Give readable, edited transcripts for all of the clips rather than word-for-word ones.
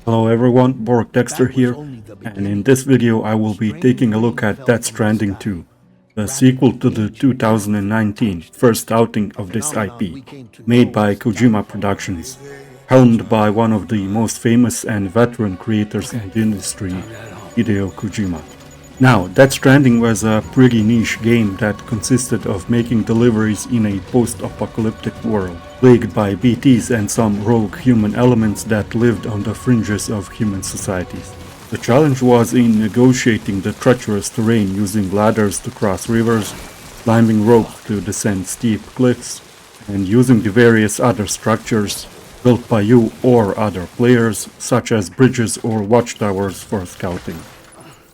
Hello everyone, Borg Dexter here, and in this video I will be taking a look at Death Stranding 2, the sequel to the 2019 first outing of this IP, made by Kojima Productions, helmed by one of the most famous and veteran creators in the industry, Hideo Kojima. Now, Death Stranding was a pretty niche game that consisted of making deliveries in a post-apocalyptic world, plagued by BTs and some rogue human elements that lived on the fringes of human societies. The challenge was in negotiating the treacherous terrain using ladders to cross rivers, climbing ropes to descend steep cliffs, and using the various other structures built by you or other players, such as bridges or watchtowers for scouting.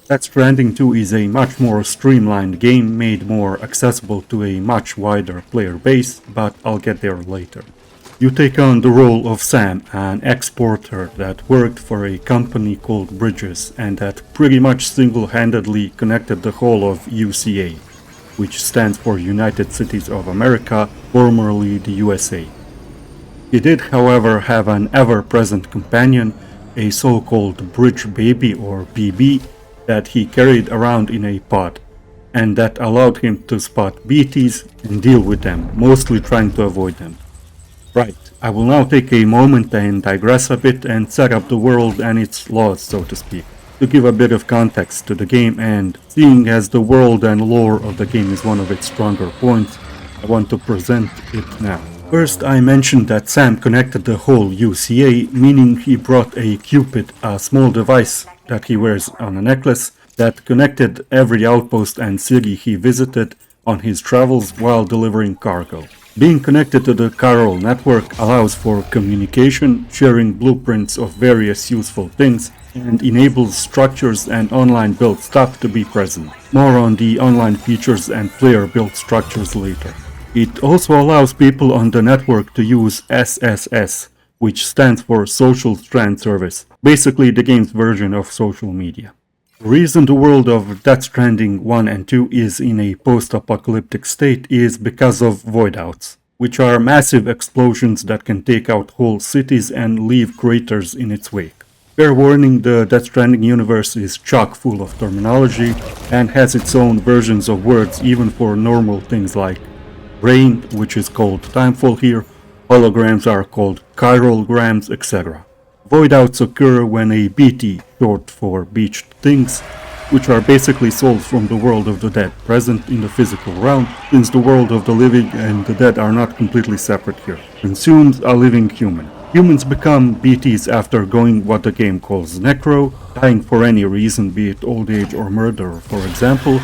Death Stranding 2 is a much more streamlined game made more accessible to a much wider player base, but I'll get there later. You take on the role of Sam, an exporter that worked for a company called Bridges and that pretty much single-handedly connected the whole of UCA, which stands for United Cities of America, formerly the USA. He did, however, have an ever-present companion, a so-called Bridge Baby or BB, that he carried around in a pod, and that allowed him to spot BTs and deal with them, mostly trying to avoid them. Right, I will now take a moment and digress a bit and set up the world and its laws, so to speak, to give a bit of context to the game, and seeing as the world and lore of the game is one of its stronger points, I want to present it now. First, I mentioned that Sam connected the whole UCA, meaning he brought a Cupid, a small device that he wears on a necklace that connected every outpost and city he visited on his travels while delivering cargo. Being connected to the chiral network allows for communication, sharing blueprints of various useful things, and enables structures and online built stuff to be present. More on the online features and player built structures later. It also allows people on the network to use SSS, which stands for Social Strand Service, basically the game's version of social media. The reason the world of Death Stranding 1 and 2 is in a post-apocalyptic state is because of voidouts, which are massive explosions that can take out whole cities and leave craters in its wake. Fair warning, the Death Stranding universe is chock full of terminology and has its own versions of words even for normal things like rain, which is called timefall here, holograms are called chiralgrams, etc. Voidouts occur when a BT, short for beached things, which are basically souls from the world of the dead, present in the physical realm, since the world of the living and the dead are not completely separate here, consumes a living human. Humans become BTs after going what the game calls necro, dying for any reason, be it old age or murder, for example.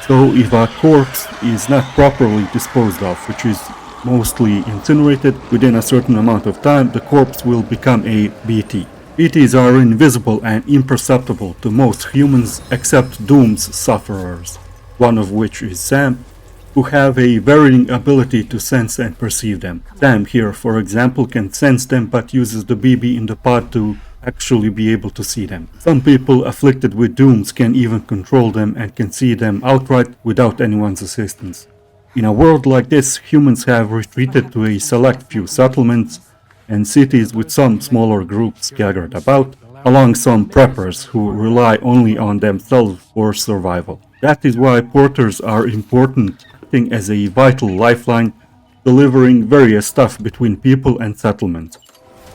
So if a corpse is not properly disposed of, which is mostly incinerated, within a certain amount of time, the corpse will become a BT. BTs are invisible and imperceptible to most humans except Doom's sufferers, one of which is Sam, who have a varying ability to sense and perceive them. Sam here, for example, can sense them but uses the BB in the pod to actually be able to see them. Some people afflicted with dooms can even control them and can see them outright without anyone's assistance. In a world like this, humans have retreated to a select few settlements and cities with some smaller groups scattered about, along some preppers who rely only on themselves for survival. That is why porters are important, acting as a vital lifeline, delivering various stuff between people and settlements,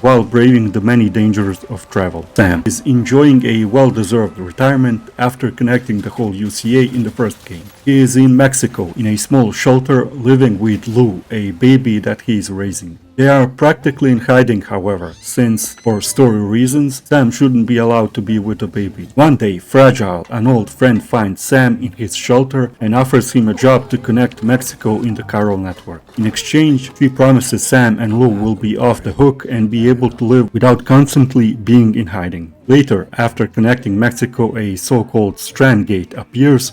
while braving the many dangers of travel. Sam is enjoying a well-deserved retirement after connecting the whole UCA in the first game. He is in Mexico in a small shelter living with Lou, a baby that he is raising. They are practically in hiding, however, since, for story reasons, Sam shouldn't be allowed to be with the baby. One day, Fragile, an old friend, finds Sam in his shelter and offers him a job to connect Mexico in the chiral network. In exchange, she promises Sam and Lou will be off the hook and be able to live without constantly being in hiding. Later, after connecting Mexico, a so-called strand gate appears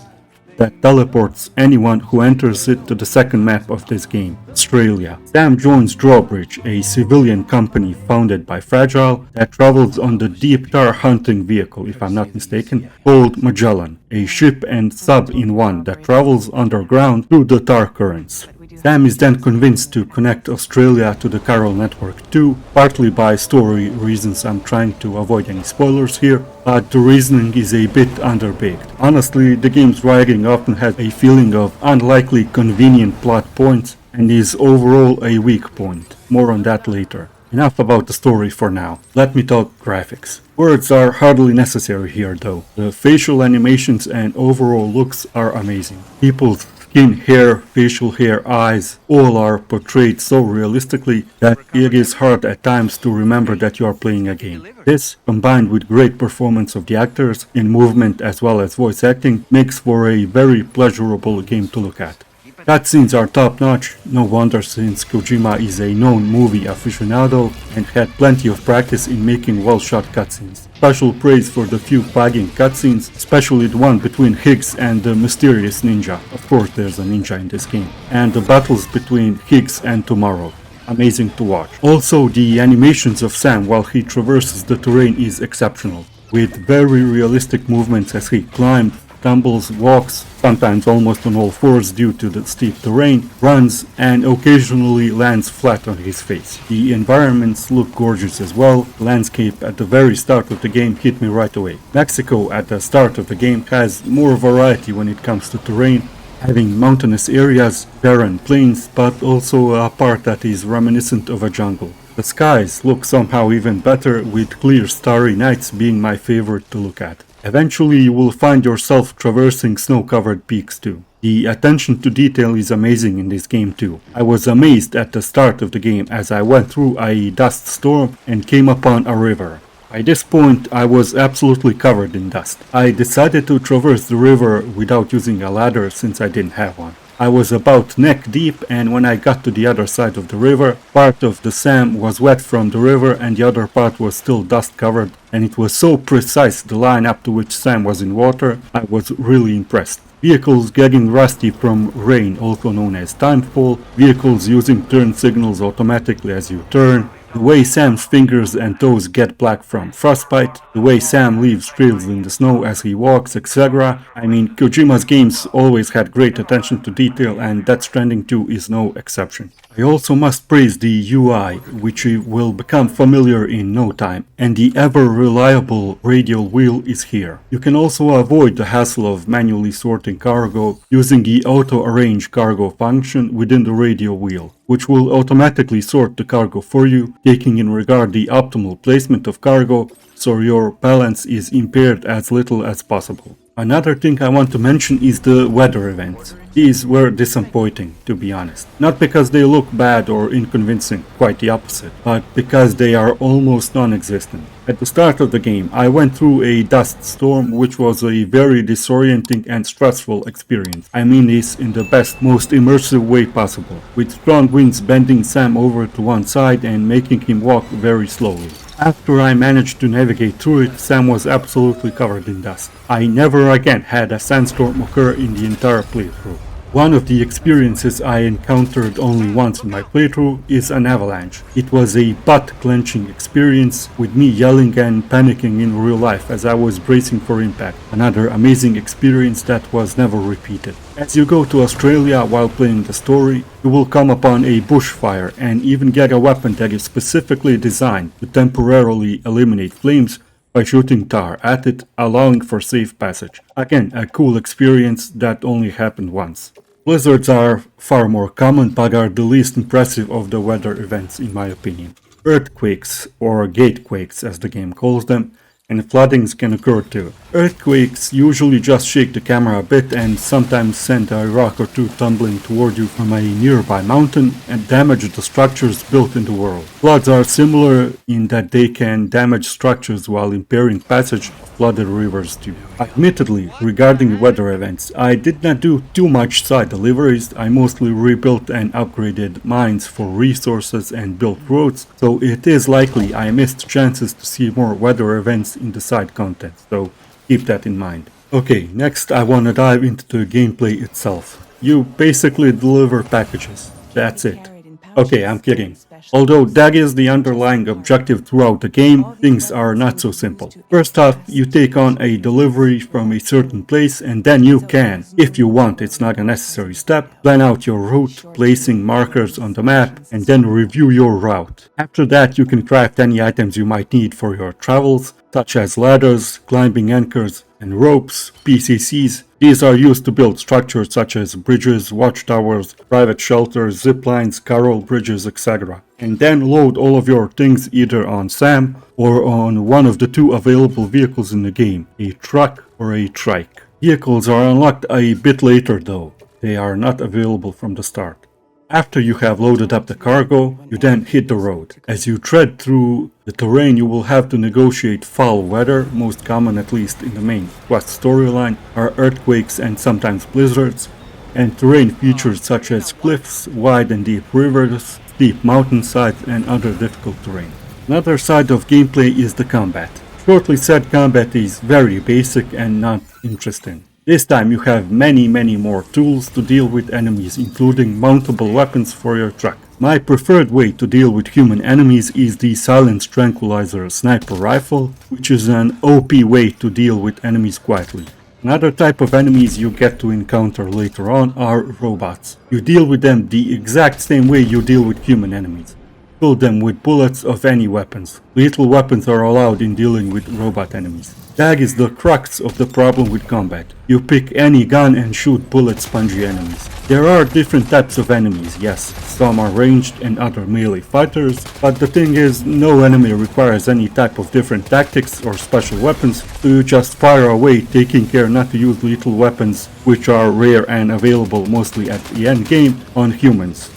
that teleports anyone who enters it to the second map of this game, Australia. Sam joins Drawbridge, a civilian company founded by Fragile that travels on the deep tar hunting vehicle, if I'm not mistaken, called Magellan, a ship and sub in one that travels underground through the tar currents. Sam is then convinced to connect Australia to the Chiral network too, partly by story reasons. I'm trying to avoid any spoilers here, but the reasoning is a bit underbaked. Honestly, the game's writing often has a feeling of unlikely convenient plot points and is overall a weak point. More on that later. Enough about the story for now. Let me talk graphics. Words are hardly necessary here though. The facial animations and overall looks are amazing. People's skin, hair, facial hair, eyes, all are portrayed so realistically that it is hard at times to remember that you are playing a game. This, combined with great performance of the actors in movement as well as voice acting, makes for a very pleasurable game to look at. Cutscenes are top-notch, no wonder since Kojima is a known movie aficionado and had plenty of practice in making well-shot cutscenes. Special praise for the few pagging cutscenes, especially the one between Higgs and the mysterious ninja. Of course there's a ninja in this game. And the battles between Higgs and Tomorrow. Amazing to watch. Also, the animations of Sam while he traverses the terrain is exceptional, with very realistic movements as he climbs, tumbles, walks, sometimes almost on all fours due to the steep terrain, runs, and occasionally lands flat on his face. The environments look gorgeous as well. The landscape at the very start of the game hit me right away. Mexico at the start of the game has more variety when it comes to terrain, having mountainous areas, barren plains, but also a part that is reminiscent of a jungle. The skies look somehow even better, with clear starry nights being my favorite to look at. Eventually you will find yourself traversing snow-covered peaks too. The attention to detail is amazing in this game too. I was amazed at the start of the game as I went through a dust storm and came upon a river. By this point I was absolutely covered in dust. I decided to traverse the river without using a ladder since I didn't have one. I was about neck deep, and when I got to the other side of the river, part of the Sam was wet from the river and the other part was still dust covered, and it was so precise the line up to which Sam was in water, I was really impressed. Vehicles getting rusty from rain, also known as timefall, vehicles using turn signals automatically as you turn, the way Sam's fingers and toes get black from frostbite, the way Sam leaves trails in the snow as he walks, etc. I mean, Kojima's games always had great attention to detail, and Death Stranding 2 is no exception. I also must praise the UI, which will become familiar in no time, and the ever-reliable radial wheel is here. You can also avoid the hassle of manually sorting cargo using the auto-arrange cargo function within the radial wheel, which will automatically sort the cargo for you, taking in regard the optimal placement of cargo so your balance is impaired as little as possible. Another thing I want to mention is the weather events. These were disappointing, to be honest. Not because they look bad or unconvincing, quite the opposite, but because they are almost non-existent. At the start of the game, I went through a dust storm, which was a very disorienting and stressful experience. I mean this in the best, most immersive way possible, with strong winds bending Sam over to one side and making him walk very slowly. After I managed to navigate through it, Sam was absolutely covered in dust. I never again had a sandstorm occur in the entire playthrough. One of the experiences I encountered only once in my playthrough is an avalanche. It was a butt-clenching experience, with me yelling and panicking in real life as I was bracing for impact. Another amazing experience that was never repeated. As you go to Australia while playing the story, you will come upon a bushfire and even get a weapon that is specifically designed to temporarily eliminate flames by shooting tar at it, allowing for safe passage. Again, a cool experience that only happened once. Blizzards are far more common, but are the least impressive of the weather events in my opinion. Earthquakes, or gatequakes as the game calls them, and floodings can occur too. Earthquakes usually just shake the camera a bit and sometimes send a rock or two tumbling toward you from a nearby mountain and damage the structures built in the world. Floods are similar in that they can damage structures while impairing passage of flooded rivers too. Admittedly, regarding weather events, I did not do too much side deliveries. I mostly rebuilt and upgraded mines for resources and built roads, so it is likely I missed chances to see more weather events in the side content, so keep that in mind. Okay, next I wanna dive into the gameplay itself. You basically deliver packages. That's it. Okay, I'm kidding. Although that is the underlying objective throughout the game, things are not so simple. First off, you take on a delivery from a certain place and then you can, if you want, it's not a necessary step, plan out your route, placing markers on the map, and then review your route. After that, you can craft any items you might need for your travels, such as ladders, climbing anchors, and ropes, PCCs. These are used to build structures such as bridges, watchtowers, private shelters, zip lines, coral bridges, etc. And then load all of your things either on Sam or on one of the two available vehicles in the game, a truck or a trike. Vehicles are unlocked a bit later though. They are not available from the start. After you have loaded up the cargo, you then hit the road. As you tread through the terrain, you will have to negotiate foul weather. Most common, at least in the main quest storyline, are earthquakes and sometimes blizzards, and terrain features such as cliffs, wide and deep rivers, steep mountainsides, and other difficult terrain. Another side of gameplay is the combat. Shortly said, combat is very basic and not interesting. This time you have many more tools to deal with enemies, including mountable weapons for your truck. My preferred way to deal with human enemies is the Silence Tranquilizer Sniper Rifle, which is an OP way to deal with enemies quietly. Another type of enemies you get to encounter later on are robots. You deal with them the exact same way you deal with human enemies. Fill them with bullets of any weapons. Lethal weapons are allowed in dealing with robot enemies. That is the crux of the problem with combat. You pick any gun and shoot bullet spongy enemies. There are different types of enemies, yes, some are ranged and other melee fighters, but the thing is, no enemy requires any type of different tactics or special weapons, so you just fire away, taking care not to use lethal weapons, which are rare and available mostly at the end game, on humans.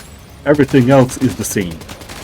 Everything else is the same.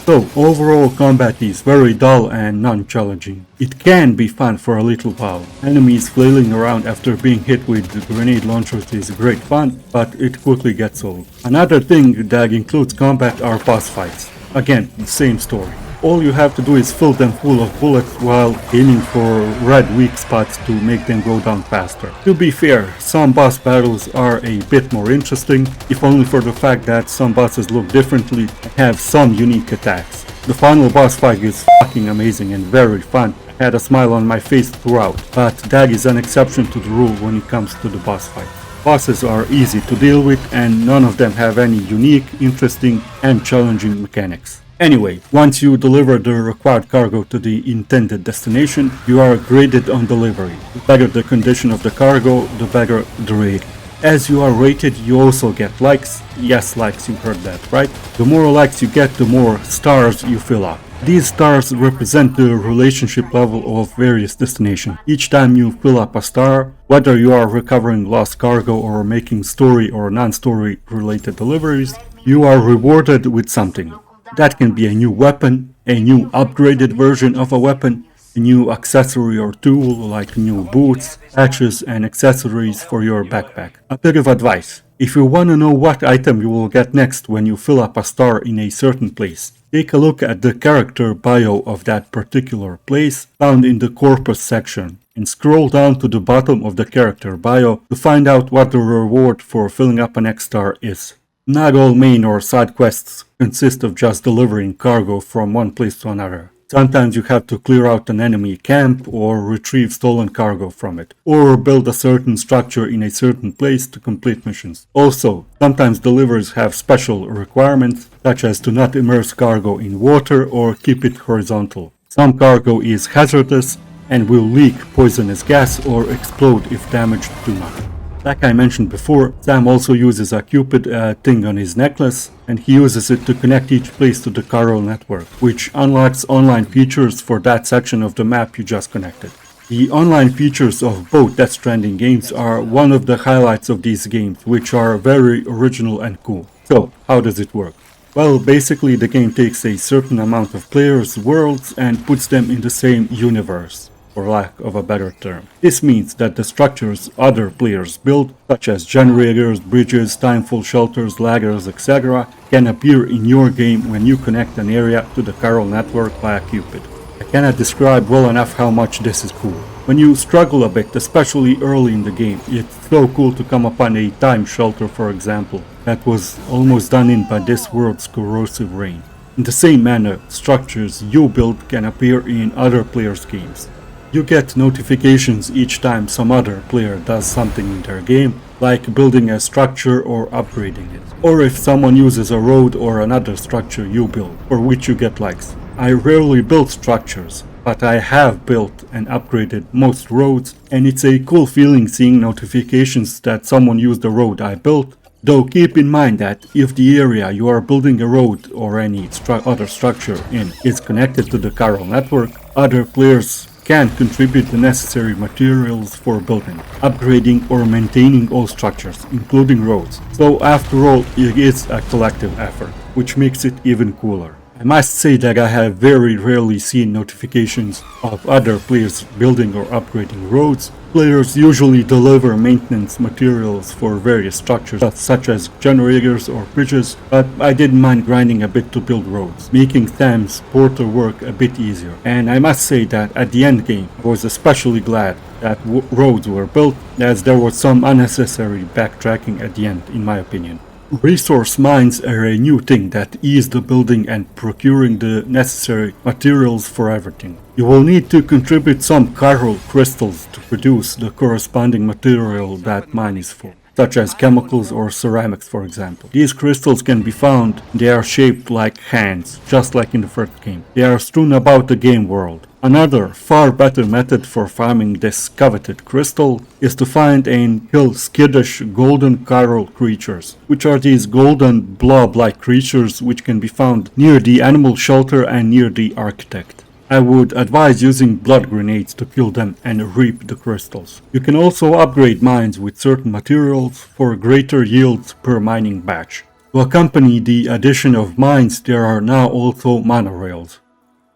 So, overall combat is very dull and non-challenging. It can be fun for a little while. Enemies flailing around after being hit with grenade launchers is great fun, but it quickly gets old. Another thing that includes combat are boss fights. Again, the same story. All you have to do is fill them full of bullets while aiming for red weak spots to make them go down faster. To be fair, some boss battles are a bit more interesting, if only for the fact that some bosses look differently and have some unique attacks. The final boss fight is fucking amazing and very fun. I had a smile on my face throughout, but that is an exception to the rule when it comes to the boss fight. Bosses are easy to deal with and none of them have any unique, interesting and challenging mechanics. Anyway, once you deliver the required cargo to the intended destination, you are graded on delivery. The better the condition of the cargo, the better the rating. As you are rated, you also get likes. Yes, likes, you heard that, right? The more likes you get, the more stars you fill up. These stars represent the relationship level of various destinations. Each time you fill up a star, whether you are recovering lost cargo or making story or non-story related deliveries, you are rewarded with something. That can be a new weapon, a new upgraded version of a weapon, a new accessory or tool like new boots, patches and accessories for your backpack. A bit of advice. If you want to know what item you will get next when you fill up a star in a certain place, take a look at the character bio of that particular place found in the corpus section and scroll down to the bottom of the character bio to find out what the reward for filling up an X star is. Not all main or side quests consist of just delivering cargo from one place to another. Sometimes you have to clear out an enemy camp or retrieve stolen cargo from it, or build a certain structure in a certain place to complete missions. Also, sometimes deliveries have special requirements, such as to not immerse cargo in water or keep it horizontal. Some cargo is hazardous and will leak poisonous gas or explode if damaged too much. Like I mentioned before, Sam also uses a Cupid thing on his necklace, and he uses it to connect each place to the Chiral network, which unlocks online features for that section of the map you just connected. The online features of both Death Stranding games are one of the highlights of these games, which are very original and cool. So, how does it work? Well, basically the game takes a certain amount of players' worlds and puts them in the same universe, for lack of a better term. This means that the structures other players build, such as generators, bridges, timeful shelters, ladders, etc., can appear in your game when you connect an area to the Chiral network via Cupid. I cannot describe well enough how much this is cool. When you struggle a bit, especially early in the game, it's so cool to come upon a time shelter, for example, that was almost done in by this world's corrosive rain. In the same manner, structures you build can appear in other players' games. You get notifications each time some other player does something in their game, like building a structure or upgrading it. Or if someone uses a road or another structure you build, for which you get likes. I rarely build structures, but I have built and upgraded most roads, and it's a cool feeling seeing notifications that someone used the road I built. Though keep in mind that if the area you are building a road or any other structure in is connected to the chiral network, other players can contribute the necessary materials for building, upgrading or maintaining all structures, including roads. So after all, it is a collective effort, which makes it even cooler. I must say that I have very rarely seen notifications of other players building or upgrading roads. Players usually deliver maintenance materials for various structures such as generators or bridges, but I didn't mind grinding a bit to build roads, making Sam's portal work a bit easier. And I must say that at the end game, I was especially glad that roads were built, as there was some unnecessary backtracking at the end, in my opinion. Resource mines are a new thing that ease the building and procuring the necessary materials for everything. You will need to contribute some chiral crystals to produce the corresponding material that mine is for, such as chemicals or ceramics, for example. These crystals can be found, they are shaped like hands, just like in the first game. They are strewn about the game world. Another, far better method for farming this coveted crystal is to find and kill skittish golden chiral creatures, which are these golden blob-like creatures which can be found near the animal shelter and near the architect. I would advise using blood grenades to kill them and reap the crystals. You can also upgrade mines with certain materials for greater yields per mining batch. To accompany the addition of mines, there are now also monorails.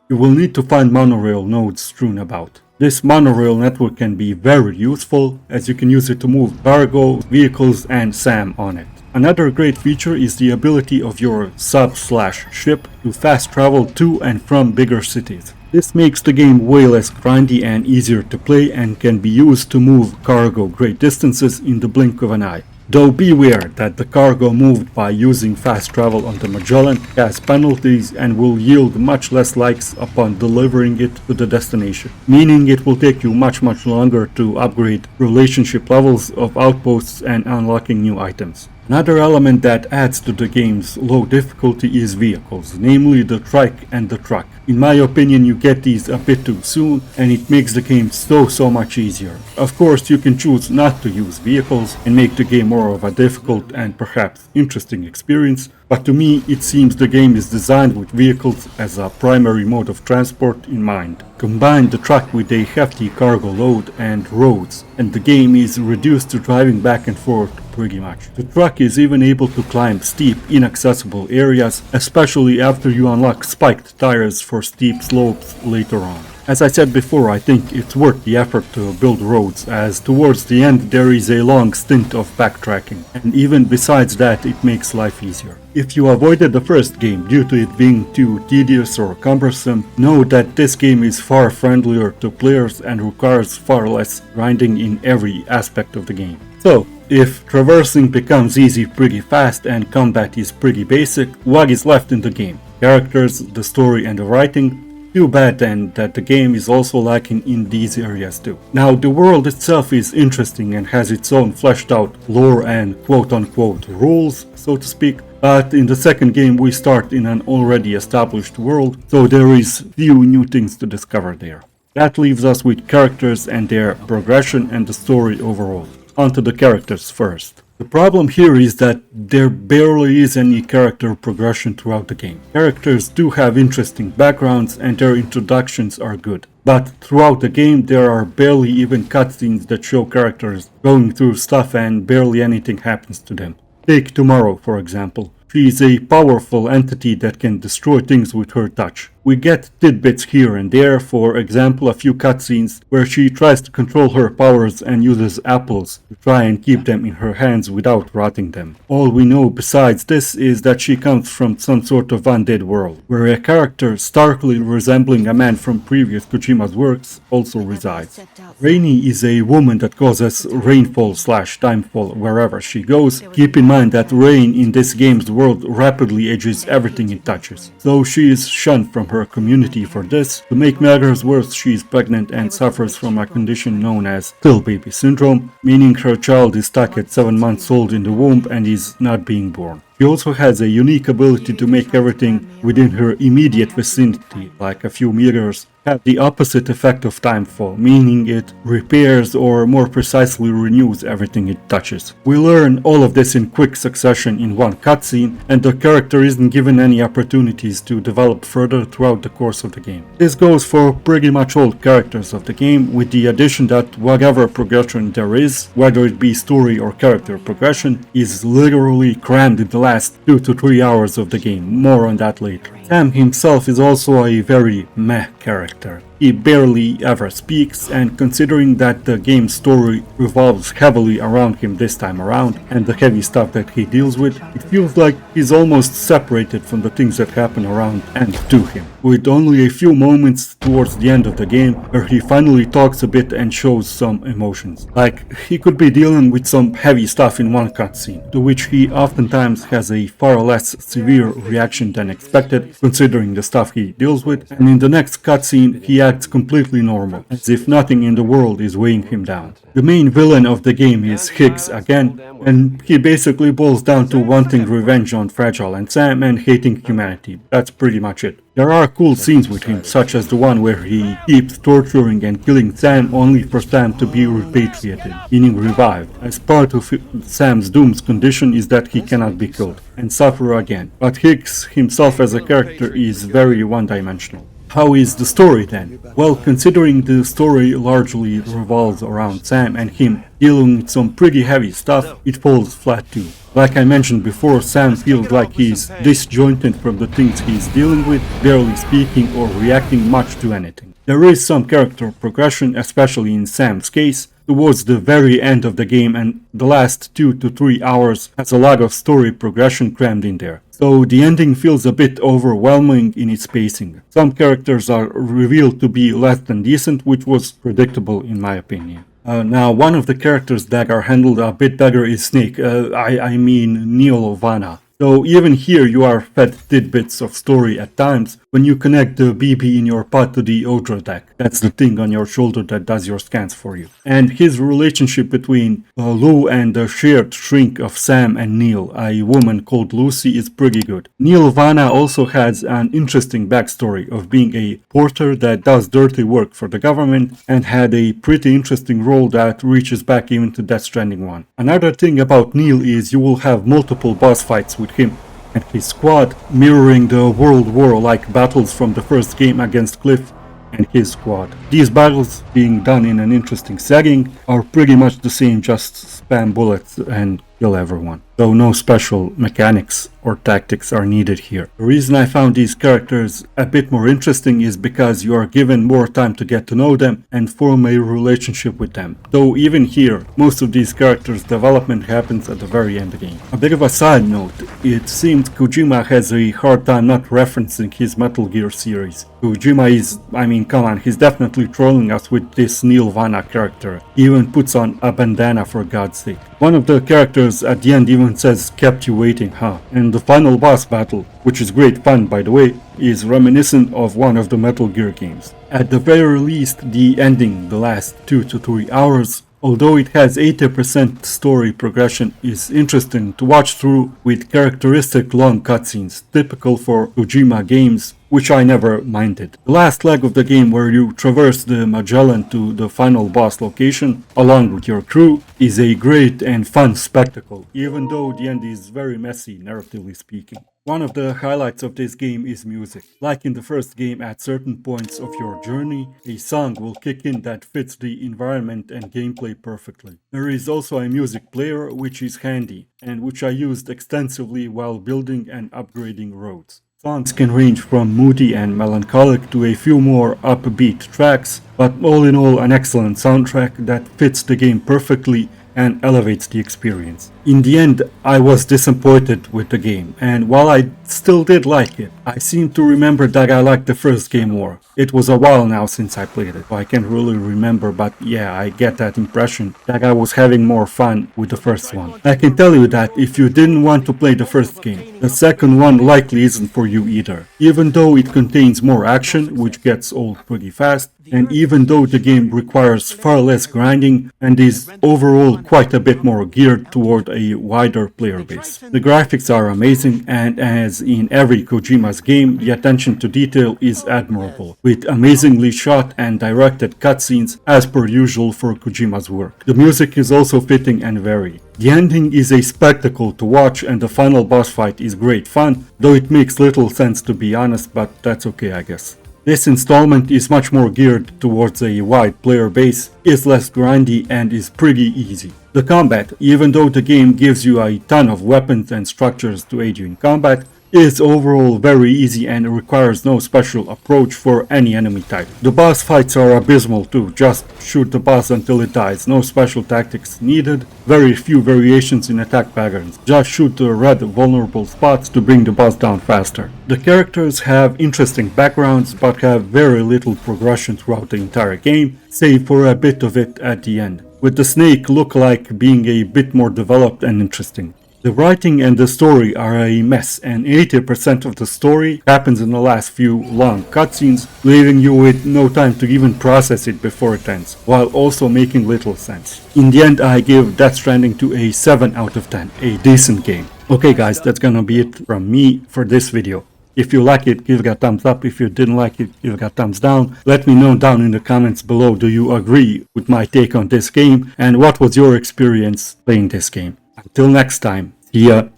You will need to find monorail nodes strewn about. This monorail network can be very useful, as you can use it to move cargo, vehicles and Sam on it. Another great feature is the ability of your sub/ship to fast travel to and from bigger cities. This makes the game way less grindy and easier to play and can be used to move cargo great distances in the blink of an eye. Though beware that the cargo moved by using fast travel on the Magellan has penalties and will yield much less likes upon delivering it to the destination, meaning it will take you much longer to upgrade relationship levels of outposts and unlocking new items. Another element that adds to the game's low difficulty is vehicles, namely the trike and the truck. In my opinion, you get these a bit too soon and it makes the game so much easier. Of course, you can choose not to use vehicles and make the game more of a difficult and perhaps interesting experience, but to me it seems the game is designed with vehicles as a primary mode of transport in mind. Combine the truck with a hefty cargo load and roads, and the game is reduced to driving back and forth pretty much. The truck is even able to climb steep, inaccessible areas, especially after you unlock spiked tires for steep slopes later on. As I said before, I think it's worth the effort to build roads, as towards the end there is a long stint of backtracking, and even besides that it makes life easier. If you avoided the first game due to it being too tedious or cumbersome, know that this game is far friendlier to players and requires far less grinding in every aspect of the game. So, if traversing becomes easy pretty fast and combat is pretty basic, what is left in the game? Characters, the story and the writing? Too bad then that the game is also lacking in these areas too. Now the world itself is interesting and has its own fleshed out lore and quote-unquote rules, so to speak, but in the second game we start in an already established world, so there is few new things to discover there. That leaves us with characters and their progression and the story overall. Onto the characters first. The problem here is that there barely is any character progression throughout the game. Characters do have interesting backgrounds and their introductions are good, but throughout the game there are barely even cutscenes that show characters going through stuff and barely anything happens to them. Take Tomorrow, for example. She is a powerful entity that can destroy things with her touch, We get tidbits here and there, for example a few cutscenes where she tries to control her powers and uses apples to try and keep them in her hands without rotting them. All we know besides this is that she comes from some sort of undead world, where a character starkly resembling a man from previous Kojima's works also resides. Rainy is a woman that causes rainfall/timefall wherever she goes. Keep in mind that rain in this game's world rapidly ages everything it touches, so she is shunned from her community for this. To make matters worse, she is pregnant and suffers from a condition known as still baby syndrome, meaning her child is stuck at 7 months old in the womb and is not being born. She also has a unique ability to make everything within her immediate vicinity, like a few meters, have the opposite effect of timefall, meaning it repairs or more precisely renews everything it touches. We learn all of this in quick succession in one cutscene, and the character isn't given any opportunities to develop further throughout the course of the game. This goes for pretty much all characters of the game, with the addition that whatever progression there is, whether it be story or character progression, is literally crammed in the last 2 to 3 hours of the game. More on that later. Sam himself is also a very meh character. He barely ever speaks, and considering that the game's story revolves heavily around him this time around, and the heavy stuff that he deals with, it feels like he's almost separated from the things that happen around and to him, with only a few moments towards the end of the game where he finally talks a bit and shows some emotions. Like, he could be dealing with some heavy stuff in one cutscene, to which he oftentimes has a far less severe reaction than expected, considering the stuff he deals with, and in the next cutscene he acts completely normal, as if nothing in the world is weighing him down. The main villain of the game is Higgs again, and he basically boils down to wanting revenge on Fragile and Sam and hating humanity. That's pretty much it. There are cool scenes with him, such as the one where he keeps torturing and killing Sam only for Sam to be repatriated, meaning revived, as part of Sam's doom's condition is that he cannot be killed, and suffer again. But Higgs himself as a character is very one-dimensional. How is the story then? Well, considering the story largely revolves around Sam and him dealing with some pretty heavy stuff, it falls flat too. Like I mentioned before, Sam feels like he's disjointed from the things he's dealing with, barely speaking or reacting much to anything. There is some character progression, especially in Sam's case, towards the very end of the game, and the last 2 to 3 hours has a lot of story progression crammed in there. So the ending feels a bit overwhelming in its pacing. Some characters are revealed to be less than decent, which was predictable in my opinion. Now, one of the characters that are handled a bit better is Snake, I mean Neil Vana. So even here you are fed tidbits of story at times when you connect the BB in your pod to the Odra deck. That's the thing on your shoulder that does your scans for you. And his relationship between Lou and the shared shrink of Sam and Neil, a woman called Lucy, is pretty good. Neil Vana also has an interesting backstory of being a porter that does dirty work for the government and had a pretty interesting role that reaches back even to Death Stranding 1. Another thing about Neil is you will have multiple boss fights with him and his squad, mirroring the World War-like battles from the first game against Cliff and his squad. These battles, being done in an interesting setting, are pretty much the same, just spam bullets and kill everyone. So no special mechanics or tactics are needed here. The reason I found these characters a bit more interesting is because you are given more time to get to know them and form a relationship with them. Though even here, most of these characters' development happens at the very end of the game. A bit of a side note, it seems Kojima has a hard time not referencing his Metal Gear series. Kojima is, come on, he's definitely trolling us with this Neil Vana character. He even puts on a bandana for God's sake. One of the characters at the end even says, "Kept you waiting, huh?" And the final boss battle, which is great fun by the way, is reminiscent of one of the Metal Gear games. At the very least, the ending, the last 2 to 3 hours, although it has 80% story progression, is interesting to watch through with characteristic long cutscenes, typical for Kojima games, which I never minded. The last leg of the game, where you traverse the Magellan to the final boss location along with your crew, is a great and fun spectacle, even though the end is very messy narratively speaking. One of the highlights of this game is music. Like in the first game, at certain points of your journey, a song will kick in that fits the environment and gameplay perfectly. There is also a music player, which is handy, and which I used extensively while building and upgrading roads. Songs can range from moody and melancholic to a few more upbeat tracks, but all in all an excellent soundtrack that fits the game perfectly and elevates the experience. In the end, I was disappointed with the game, and while I still did like it, I seem to remember that I liked the first game more. It was a while now since I played it, so I can't really remember, but yeah, I get that impression that I was having more fun with the first one. I can tell you that if you didn't want to play the first game, the second one likely isn't for you either. Even though it contains more action, which gets old pretty fast, and even though the game requires far less grinding and is overall quite a bit more geared toward a wider player base. The graphics are amazing, and as in every Kojima's game, the attention to detail is admirable, with amazingly shot and directed cutscenes as per usual for Kojima's work. The music is also fitting and varied. The ending is a spectacle to watch, and the final boss fight is great fun, though it makes little sense to be honest, but that's okay I guess. This installment is much more geared towards a wide player base, is less grindy, and is pretty easy. The combat, even though the game gives you a ton of weapons and structures to aid you in combat, is overall very easy and requires no special approach for any enemy type. The boss fights are abysmal too, just shoot the boss until it dies, no special tactics needed, very few variations in attack patterns, just shoot the red vulnerable spots to bring the boss down faster. The characters have interesting backgrounds but have very little progression throughout the entire game, save for a bit of it at the end, with the snake look-alike being a bit more developed and interesting. The writing and the story are a mess, and 80% of the story happens in the last few long cutscenes, leaving you with no time to even process it before it ends, while also making little sense. In the end, I give Death Stranding to a 7 out of 10, a decent game. Okay guys, that's gonna be it from me for this video. If you like it, give it a thumbs up. If you didn't like it, give it a thumbs down. Let me know down in the comments below, do you agree with my take on this game, and what was your experience playing this game? Until next time, see ya.